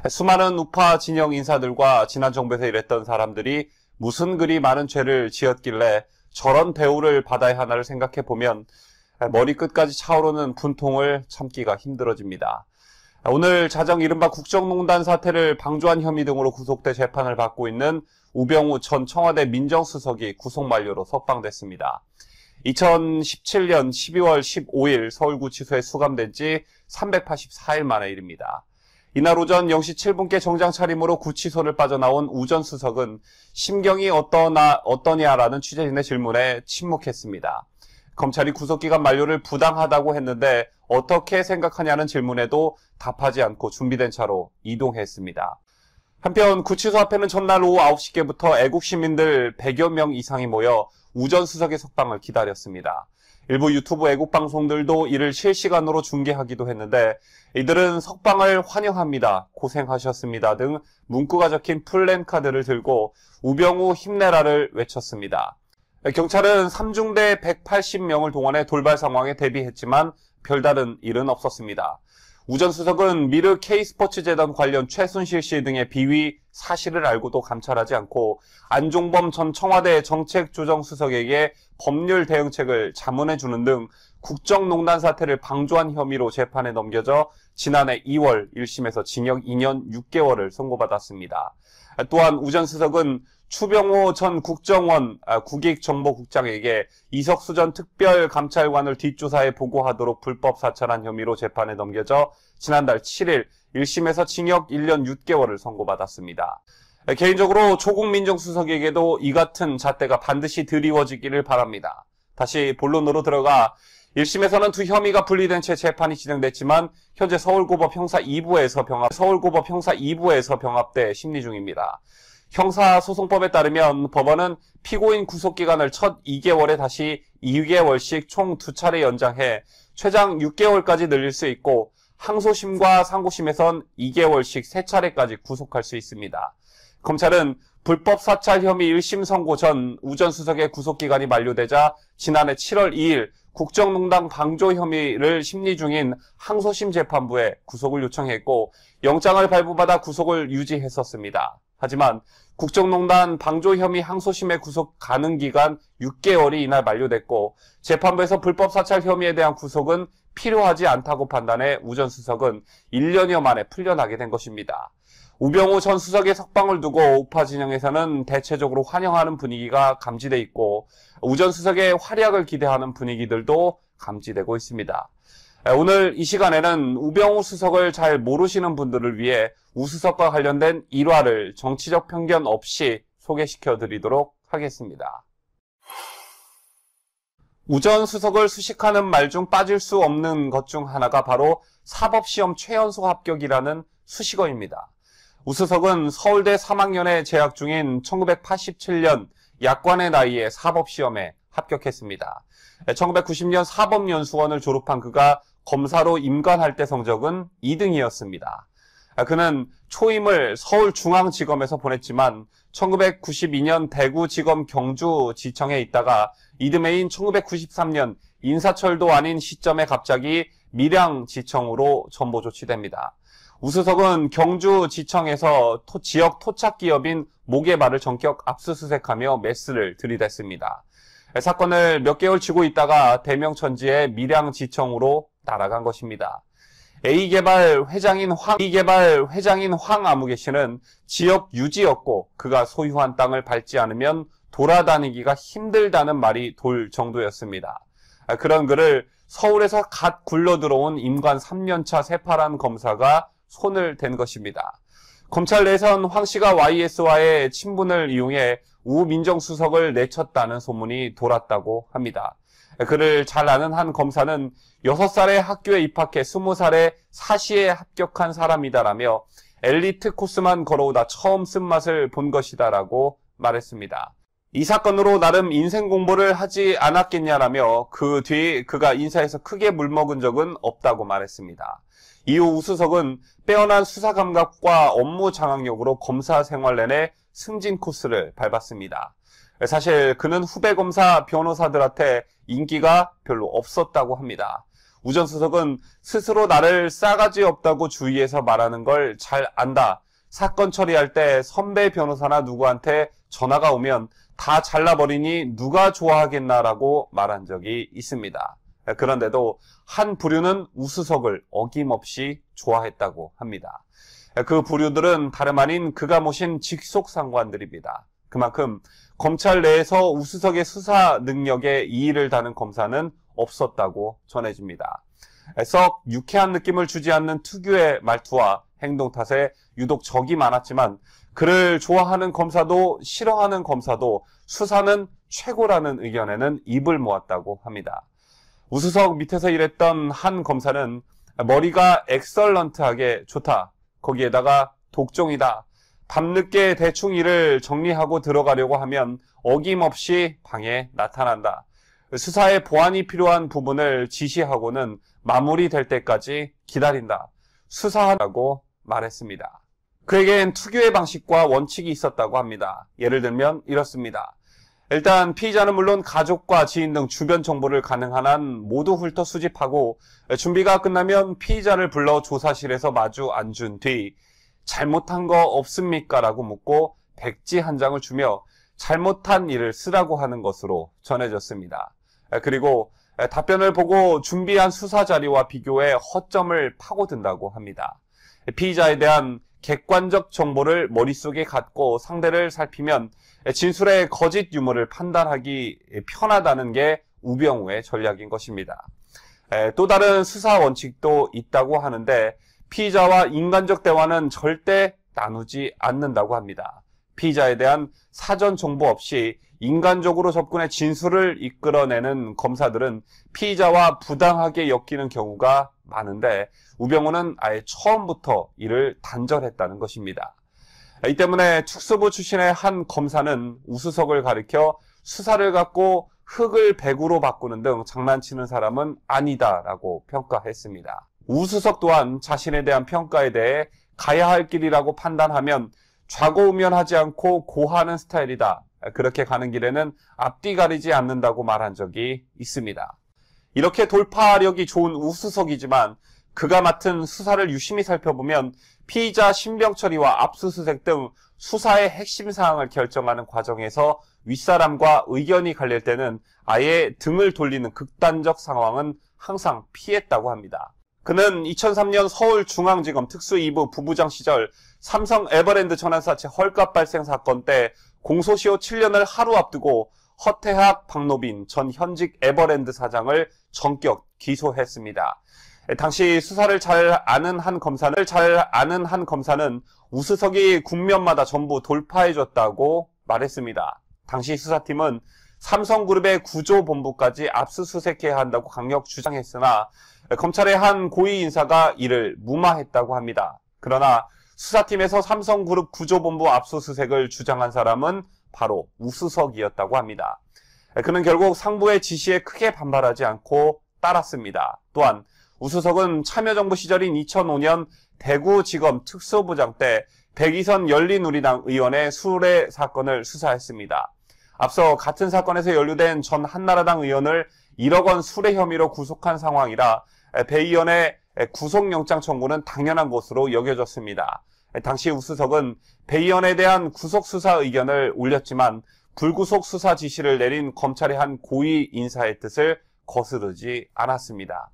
수많은 우파 진영 인사들과 지난 정부에서 일했던 사람들이 무슨 그리 많은 죄를 지었길래 저런 대우를 받아야 하나를 생각해보면 머리끝까지 차오르는 분통을 참기가 힘들어집니다. 오늘 자정 이른바 국정농단 사태를 방조한 혐의 등으로 구속돼 재판을 받고 있는 우병우 전 청와대 민정수석이 구속 만료로 석방됐습니다. 2017년 12월 15일 서울구치소에 수감된 지 384일 만의 일입니다. 이날 오전 0시 7분께 정장 차림으로 구치소를 빠져나온 우 전 수석은 심경이 어떠냐라는 취재진의 질문에 침묵했습니다. 검찰이 구속기간 만료를 부당하다고 했는데 어떻게 생각하냐는 질문에도 답하지 않고 준비된 차로 이동했습니다. 한편 구치소 앞에는 전날 오후 9시께부터 애국 시민들 100여 명 이상이 모여 우 전 수석의 석방을 기다렸습니다. 일부 유튜브 애국 방송들도 이를 실시간으로 중계하기도 했는데 이들은 석방을 환영합니다, 고생하셨습니다 등 문구가 적힌 플랜카드를 들고 우병우 힘내라를 외쳤습니다. 경찰은 3중대 180명을 동원해 돌발 상황에 대비했지만 별다른 일은 없었습니다. 우 전 수석은 미르 K스포츠재단 관련 최순실 씨 등의 비위 사실을 알고도 감찰하지 않고 안종범 전 청와대 정책조정수석에게 법률 대응책을 자문해주는 등 국정농단 사태를 방조한 혐의로 재판에 넘겨져 지난해 2월 1심에서 징역 2년 6개월을 선고받았습니다. 또한 우 전 수석은 추병호 전 국익정보국장에게 이석수 전 특별감찰관을 뒷조사해 보고하도록 불법 사찰한 혐의로 재판에 넘겨져 지난달 7일 1심에서 징역 1년 6개월을 선고받았습니다. 개인적으로 조국 민정수석에게도 이 같은 잣대가 반드시 드리워지기를 바랍니다. 다시 본론으로 들어가 1심에서는 두 혐의가 분리된 채 재판이 진행됐지만 현재 서울고법 형사 2부에서 병합돼 심리 중입니다. 형사소송법에 따르면 법원은 피고인 구속기간을 첫 2개월에 다시 2개월씩 총 2차례 연장해 최장 6개월까지 늘릴 수 있고 항소심과 상고심에선 2개월씩 3차례까지 구속할 수 있습니다. 검찰은 불법 사찰 혐의 1심 선고 전 우 전 수석의 구속기간이 만료되자 지난해 7월 2일 국정농단 방조 혐의를 심리 중인 항소심 재판부에 구속을 요청했고 영장을 발부받아 구속을 유지했었습니다. 하지만 국정농단 방조 혐의 항소심의 구속 가능 기간 6개월이 이날 만료됐고 재판부에서 불법 사찰 혐의에 대한 구속은 필요하지 않다고 판단해 우 전 수석은 1년여 만에 풀려나게 된 것입니다. 우병우 전 수석의 석방을 두고 우파 진영에서는 대체적으로 환영하는 분위기가 감지돼 있고 우 전 수석의 활약을 기대하는 분위기들도 감지되고 있습니다. 오늘 이 시간에는 우병우 수석을 잘 모르시는 분들을 위해 우 수석과 관련된 일화를 정치적 편견 없이 소개시켜 드리도록 하겠습니다. 우 전 수석을 수식하는 말 중 빠질 수 없는 것 중 하나가 바로 사법시험 최연소 합격이라는 수식어입니다. 우 수석은 서울대 3학년에 재학 중인 1987년 약관의 나이에 사법시험에 합격했습니다. 1990년 사법연수원을 졸업한 그가 검사로 임관할 때 성적은 2등이었습니다. 그는 초임을 서울중앙지검에서 보냈지만 1992년 대구지검 경주지청에 있다가 이듬해인 1993년 인사철도 아닌 시점에 갑자기 밀양지청으로 전보 조치됩니다. 우 수석은 경주지청에서 지역 토착기업인 모개발을 전격 압수수색하며 메스를 들이댔습니다. 사건을 몇 개월 쥐고 있다가 대명천지의 밀양지청으로 날아간 것입니다. A개발 회장인 황아무개 씨는 지역 유지였고 그가 소유한 땅을 밟지 않으면 돌아다니기가 힘들다는 말이 돌 정도였습니다. 그런 그를 서울에서 갓 굴러들어온 임관 3년차 새파란 검사가 손을 댄 것입니다. 검찰 내선 황 씨가 YS와의 친분을 이용해 우 민정수석을 내쳤다는 소문이 돌았다고 합니다. 그를 잘 아는 한 검사는 6살에 학교에 입학해 20살에 사시에 합격한 사람이다라며 엘리트 코스만 걸어오다 처음 쓴맛을 본 것이다라고 말했습니다. 이 사건으로 나름 인생 공부를 하지 않았겠냐라며 그 뒤 그가 인사에서 크게 물먹은 적은 없다고 말했습니다. 이후 우 수석은 빼어난 수사 감각과 업무 장악력으로 검사 생활 내내 승진 코스를 밟았습니다. 사실 그는 후배 검사 변호사들한테 인기가 별로 없었다고 합니다. 우전수석은 스스로 나를 싸가지 없다고 주위에서 말하는 걸 잘 안다. 사건 처리할 때 선배 변호사나 누구한테 전화가 오면 다 잘라버리니 누가 좋아하겠나라고 말한 적이 있습니다. 그런데도 한 부류는 우수석을 어김없이 좋아했다고 합니다. 그 부류들은 다름 아닌 그가 모신 직속상관들입니다. 그만큼 검찰 내에서 우수석의 수사 능력에 이의를 다는 검사는 없었다고 전해집니다. 썩 유쾌한 느낌을 주지 않는 특유의 말투와 행동 탓에 유독 적이 많았지만 그를 좋아하는 검사도 싫어하는 검사도 수사는 최고라는 의견에는 입을 모았다고 합니다. 우수석 밑에서 일했던 한 검사는 머리가 엑설런트하게 좋다. 거기에다가 독종이다. 밤늦게 대충 일을 정리하고 들어가려고 하면 어김없이 방에 나타난다. 수사에 보완이 필요한 부분을 지시하고는 마무리될 때까지 기다린다. 수사하라고 말했습니다. 그에겐 특유의 방식과 원칙이 있었다고 합니다. 예를 들면 이렇습니다. 일단 피의자는 물론 가족과 지인 등 주변 정보를 가능한 한 모두 훑어 수집하고 준비가 끝나면 피의자를 불러 조사실에서 마주 앉은 뒤 잘못한 거 없습니까? 라고 묻고 백지 한 장을 주며 잘못한 일을 쓰라고 하는 것으로 전해졌습니다. 그리고 답변을 보고 준비한 수사 자료와 비교해 허점을 파고든다고 합니다. 피의자에 대한 객관적 정보를 머릿속에 갖고 상대를 살피면 진술의 거짓 유무를 판단하기 편하다는 게 우병우의 전략인 것입니다. 또 다른 수사 원칙도 있다고 하는데 피의자와 인간적 대화는 절대 나누지 않는다고 합니다. 피의자에 대한 사전 정보 없이 인간적으로 접근해 진술을 이끌어내는 검사들은 피의자와 부당하게 엮이는 경우가 많은데 우병우는 아예 처음부터 이를 단절했다는 것입니다. 이 때문에 특수부 출신의 한 검사는 우수석을 가리켜 수사를 갖고 흙을 백으로 바꾸는 등 장난치는 사람은 아니다라고 평가했습니다. 우수석 또한 자신에 대한 평가에 대해 가야 할 길이라고 판단하면 좌고우면하지 않고 고하는 스타일이다. 그렇게 가는 길에는 앞뒤 가리지 않는다고 말한 적이 있습니다. 이렇게 돌파력이 좋은 우수석이지만 그가 맡은 수사를 유심히 살펴보면 피의자 신병 처리와 압수수색 등 수사의 핵심 사항을 결정하는 과정에서 윗사람과 의견이 갈릴 때는 아예 등을 돌리는 극단적 상황은 항상 피했다고 합니다. 그는 2003년 서울중앙지검 특수 2부 부부장 시절 삼성 에버랜드 전환사채 헐값 발생 사건 때 공소시효 7년을 하루 앞두고 허태학 박노빈 전 현직 에버랜드 사장을 전격 기소했습니다. 당시 수사를 잘 아는 한 검사는 우수석이 국면마다 전부 돌파해줬다고 말했습니다. 당시 수사팀은 삼성그룹의 구조본부까지 압수수색해야 한다고 강력 주장했으나 검찰의 한 고위 인사가 이를 무마했다고 합니다. 그러나 수사팀에서 삼성그룹 구조본부 압수수색을 주장한 사람은 바로 우수석이었다고 합니다. 그는 결국 상부의 지시에 크게 반발하지 않고 따랐습니다. 또한 우수석은 참여정부 시절인 2005년 대구지검 특수부장 때 백이선 열린우리당 의원의 수뢰 사건을 수사했습니다. 앞서 같은 사건에서 연루된 전 한나라당 의원을 1억 원 수뢰 혐의로 구속한 상황이라 배 의원의 구속영장 청구는 당연한 것으로 여겨졌습니다. 당시 우수석은 배 의원에 대한 구속수사 의견을 올렸지만 불구속 수사 지시를 내린 검찰의 한 고위 인사의 뜻을 거스르지 않았습니다.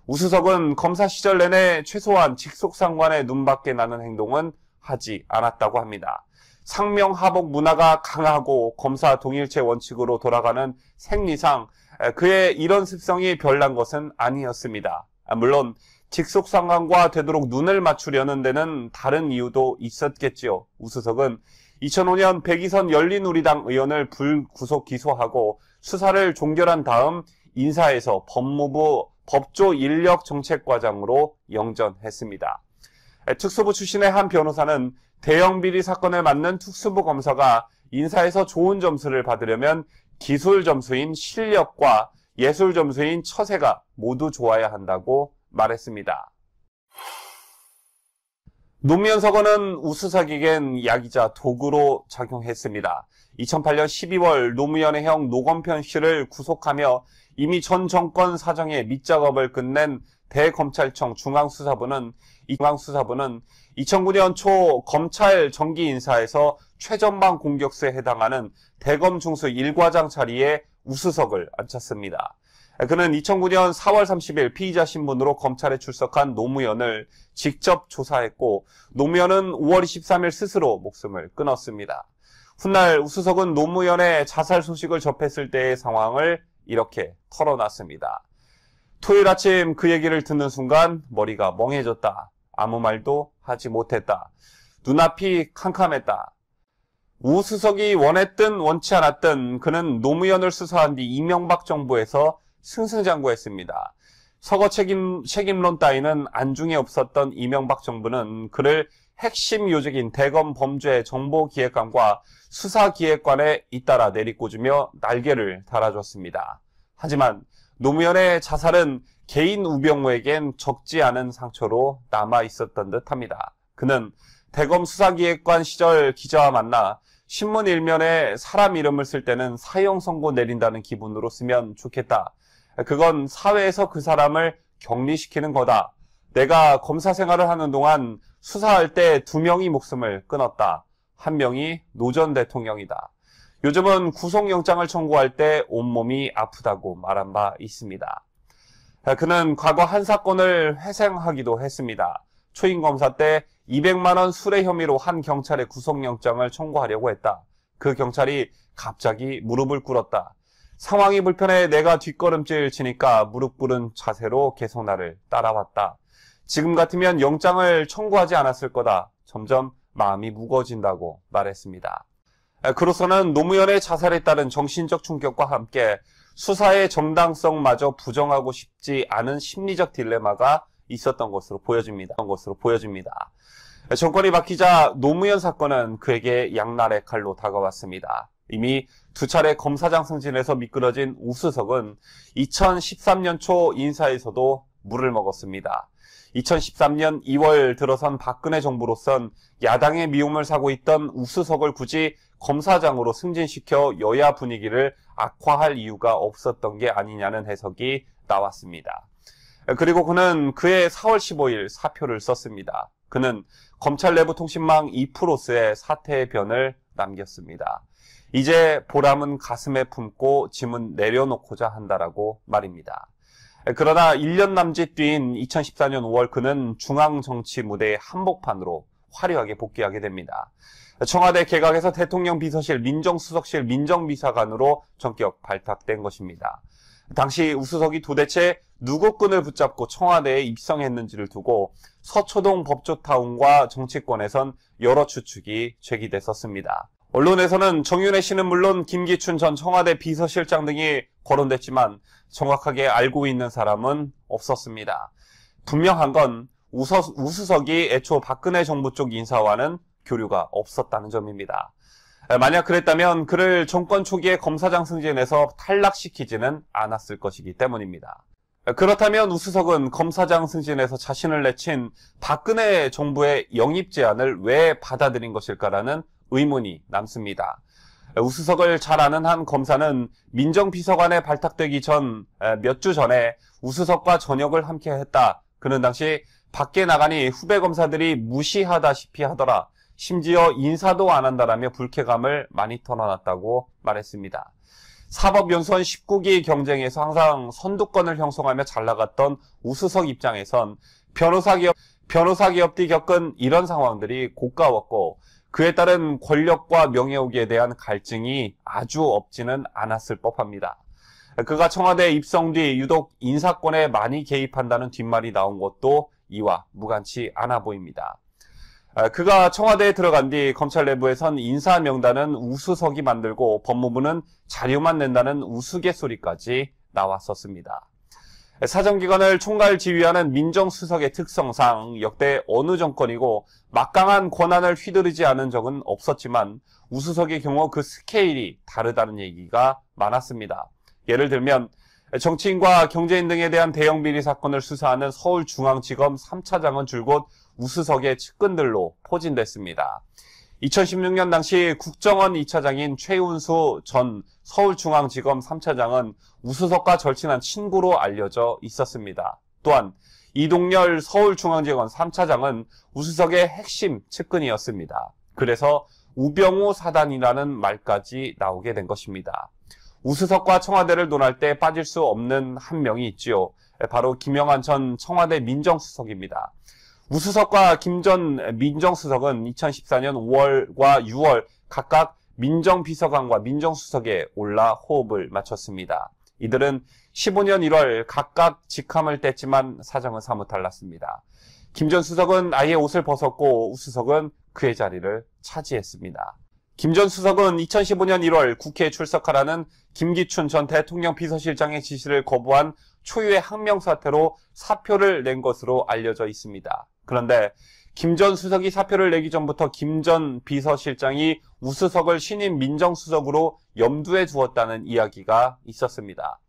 우수석은 검사 시절 내내 최소한 직속상관의 눈밖에 나는 행동은 하지 않았다고 합니다. 상명하복 문화가 강하고 검사 동일체 원칙으로 돌아가는 생리상 그의 이런 습성이 별난 것은 아니었습니다. 물론 직속상관과 되도록 눈을 맞추려는 데는 다른 이유도 있었겠지요. 우수석은 2005년 백이선 열린우리당 의원을 불구속 기소하고 수사를 종결한 다음 인사에서 법무부 법조인력정책과장으로 영전했습니다. 특수부 출신의 한 변호사는 대형 비리 사건을 맡는 특수부 검사가 인사에서 좋은 점수를 받으려면 기술 점수인 실력과 예술 점수인 처세가 모두 좋아야 한다고 말했습니다. 노무현 서거는 우수석에겐 약이자 도구로 작용했습니다. 2008년 12월 노무현의 형 노건편 씨를 구속하며 이미 전 정권 사정에 밑작업을 끝낸 대검찰청 중앙수사부는 2009년 초 검찰 정기 인사에서 최전방 공격수에 해당하는 대검 중수 1과장 자리에 우수석을 앉혔습니다. 그는 2009년 4월 30일 피의자 신분으로 검찰에 출석한 노무현을 직접 조사했고 노무현은 5월 23일 스스로 목숨을 끊었습니다. 훗날 우수석은 노무현의 자살 소식을 접했을 때의 상황을 이렇게 털어놨습니다. 토요일 아침 그 얘기를 듣는 순간 머리가 멍해졌다. 아무 말도 하지 못했다. 눈앞이 캄캄했다. 우수석이 원했든 원치 않았든 그는 노무현을 수사한 뒤 이명박 정부에서 승승장구했습니다. 서거 책임론 따위는 안중에 없었던 이명박 정부는 그를 핵심 요직인 대검 범죄 정보기획관과 수사기획관에 잇따라 내리꽂으며 날개를 달아줬습니다. 하지만 노무현의 자살은 개인 우병우에겐 적지 않은 상처로 남아 있었던 듯합니다. 그는 대검 수사기획관 시절 기자와 만나 신문 일면에 사람 이름을 쓸 때는 사형 선고 내린다는 기분으로 쓰면 좋겠다. 그건 사회에서 그 사람을 격리시키는 거다. 내가 검사 생활을 하는 동안 수사할 때 2명이 목숨을 끊었다. 1명이 노 전 대통령이다. 요즘은 구속영장을 청구할 때 온몸이 아프다고 말한 바 있습니다. 그는 과거 한 사건을 회생하기도 했습니다. 초임검사 때 200만 원 수뢰 혐의로 한 경찰의 구속영장을 청구하려고 했다. 그 경찰이 갑자기 무릎을 꿇었다. 상황이 불편해 내가 뒷걸음질 치니까 무릎 꿇은 자세로 계속 나를 따라왔다. 지금 같으면 영장을 청구하지 않았을 거다. 점점 마음이 무거워진다고 말했습니다. 그로서는 노무현의 자살에 따른 정신적 충격과 함께 수사의 정당성마저 부정하고 싶지 않은 심리적 딜레마가 있었던 것으로 보여집니다. 정권이 바뀌자 노무현 사건은 그에게 양날의 칼로 다가왔습니다. 이미 2차례 검사장 승진에서 미끄러진 우수석은 2013년 초 인사에서도 물을 먹었습니다. 2013년 2월 들어선 박근혜 정부로선 야당의 미움을 사고 있던 우수석을 굳이 검사장으로 승진시켜 여야 분위기를 악화할 이유가 없었던 게 아니냐는 해석이 나왔습니다. 그리고 그는 그해 4월 15일 사표를 썼습니다. 그는 검찰 내부 통신망 2프로스에 사퇴의 변을 남겼습니다. 이제 보람은 가슴에 품고 짐은 내려놓고자 한다라고 말입니다. 그러나 1년 남짓 뒤인 2014년 5월 그는 중앙정치 무대의 한복판으로 화려하게 복귀하게 됩니다. 청와대 개각에서 대통령 비서실, 민정수석실, 민정비서관으로 전격 발탁된 것입니다. 당시 우수석이 도대체 누구 끈을 붙잡고 청와대에 입성했는지를 두고 서초동 법조타운과 정치권에선 여러 추측이 제기됐었습니다. 언론에서는 정윤회 씨는 물론 김기춘 전 청와대 비서실장 등이 거론됐지만 정확하게 알고 있는 사람은 없었습니다. 분명한 건 우수석이 애초 박근혜 정부 쪽 인사와는 교류가 없었다는 점입니다. 만약 그랬다면 그를 정권 초기에 검사장 승진에서 탈락시키지는 않았을 것이기 때문입니다. 그렇다면 우수석은 검사장 승진에서 자신을 내친 박근혜 정부의 영입 제안을 왜 받아들인 것일까라는 의문이 남습니다. 우수석을 잘 아는 한 검사는 민정비서관에 발탁되기 전 몇 주 전에 우수석과 저녁을 함께 했다. 그는 당시 밖에 나가니 후배 검사들이 무시하다시피 하더라. 심지어 인사도 안 한다라며 불쾌감을 많이 털어놨다고 말했습니다. 사법연수원 19기 경쟁에서 항상 선두권을 형성하며 잘 나갔던 우수석 입장에선 변호사 기업들이 겪은 이런 상황들이 고가웠고 그에 따른 권력과 명예욕에 대한 갈증이 아주 없지는 않았을 법합니다. 그가 청와대에 입성 뒤 유독 인사권에 많이 개입한다는 뒷말이 나온 것도 이와 무관치 않아 보입니다. 그가 청와대에 들어간 뒤 검찰 내부에선 인사 명단은 우수석이 만들고 법무부는 자료만 낸다는 우스갯소리까지 나왔었습니다. 사정기관을 총괄 지휘하는 민정수석의 특성상 역대 어느 정권이고 막강한 권한을 휘두르지 않은 적은 없었지만 우수석의 경우 그 스케일이 다르다는 얘기가 많았습니다. 예를 들면 정치인과 경제인 등에 대한 대형 비리 사건을 수사하는 서울중앙지검 3차장은 줄곧 우수석의 측근들로 포진됐습니다. 2016년 당시 국정원 2차장인 최윤수 전 서울중앙지검 3차장은 우수석과 절친한 친구로 알려져 있었습니다. 또한 이동열 서울중앙지검 3차장은 우수석의 핵심 측근이었습니다. 그래서 우병우 사단이라는 말까지 나오게 된 것입니다. 우수석과 청와대를 논할 때 빠질 수 없는 한 명이 있지요. 바로 김영한 전 청와대 민정수석입니다. 우수석과 김 전 민정수석은 2014년 5월과 6월 각각 민정비서관과 민정수석에 올라 호흡을 맞췄습니다. 이들은 15년 1월 각각 직함을 뗐지만 사정은 사뭇 달랐습니다. 김 전 수석은 아예 옷을 벗었고 우수석은 그의 자리를 차지했습니다. 김 전 수석은 2015년 1월 국회에 출석하라는 김기춘 전 대통령 비서실장의 지시를 거부한 초유의 항명 사태로 사표를 낸 것으로 알려져 있습니다. 그런데 김 전 수석이 사표를 내기 전부터 김 전 비서실장이 우수석을 신임 민정수석으로 염두에 두었다는 이야기가 있었습니다.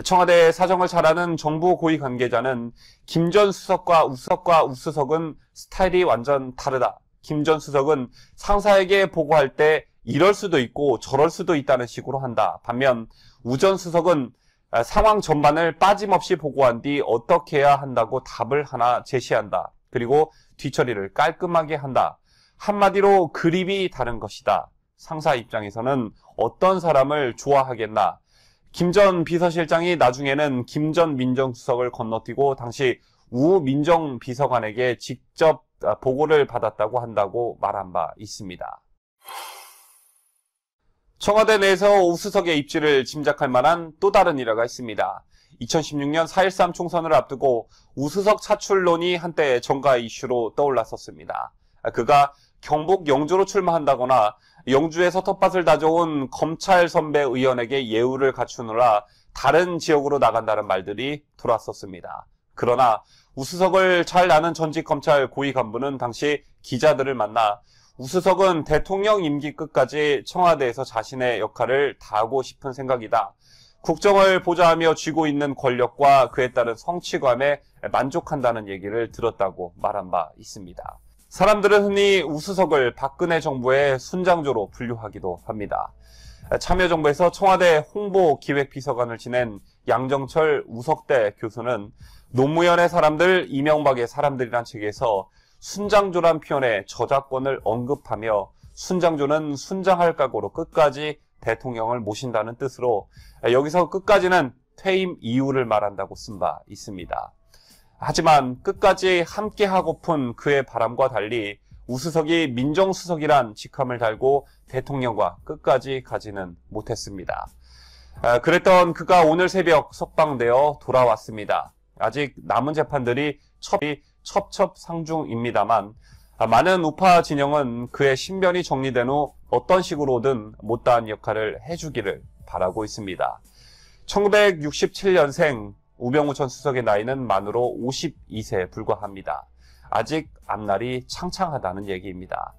청와대 사정을 잘 아는 정부 고위 관계자는 김 전 수석과 우수석은 스타일이 완전 다르다. 김 전 수석은 상사에게 보고할 때 이럴 수도 있고 저럴 수도 있다는 식으로 한다. 반면 우 전 수석은 상황 전반을 빠짐없이 보고한 뒤 어떻게 해야 한다고 답을 하나 제시한다. 그리고 뒤처리를 깔끔하게 한다. 한마디로 그립이 다른 것이다. 상사 입장에서는 어떤 사람을 좋아하겠나. 김 전 비서실장이 나중에는 김 전 민정수석을 건너뛰고 당시 우 민정비서관에게 직접 보고를 받았다고 한다고 말한 바 있습니다. 청와대 내에서 우수석의 입지를 짐작할 만한 또 다른 일화가 있습니다. 2016년 4.13 총선을 앞두고 우수석 차출론이 한때 정가 이슈로 떠올랐었습니다. 그가 경북 영주로 출마한다거나 영주에서 텃밭을 다져온 검찰 선배 의원에게 예우를 갖추느라 다른 지역으로 나간다는 말들이 돌았었습니다. 그러나 우수석을 잘 아는 전직 검찰 고위 간부는 당시 기자들을 만나 우수석은 대통령 임기 끝까지 청와대에서 자신의 역할을 다하고 싶은 생각이다. 국정을 보좌하며 쥐고 있는 권력과 그에 따른 성취감에 만족한다는 얘기를 들었다고 말한 바 있습니다. 사람들은 흔히 우수석을 박근혜 정부의 순장조로 분류하기도 합니다. 참여정부에서 청와대 홍보기획비서관을 지낸 양정철 우석대 교수는 노무현의 사람들, 이명박의 사람들이란 책에서 순장조란 표현의 저작권을 언급하며 순장조는 순장할 각오로 끝까지 대통령을 모신다는 뜻으로 여기서 끝까지는 퇴임 이후를 말한다고 쓴 바 있습니다. 하지만 끝까지 함께하고픈 그의 바람과 달리 우수석이 민정수석이란 직함을 달고 대통령과 끝까지 가지는 못했습니다. 그랬던 그가 오늘 새벽 석방되어 돌아왔습니다. 아직 남은 재판들이 첩첩상중입니다만 많은 우파 진영은 그의 신변이 정리된 후 어떤 식으로든 못다한 역할을 해주기를 바라고 있습니다. 1967년생 우병우 전 수석의 나이는 만으로 52세에 불과합니다. 아직 앞날이 창창하다는 얘기입니다.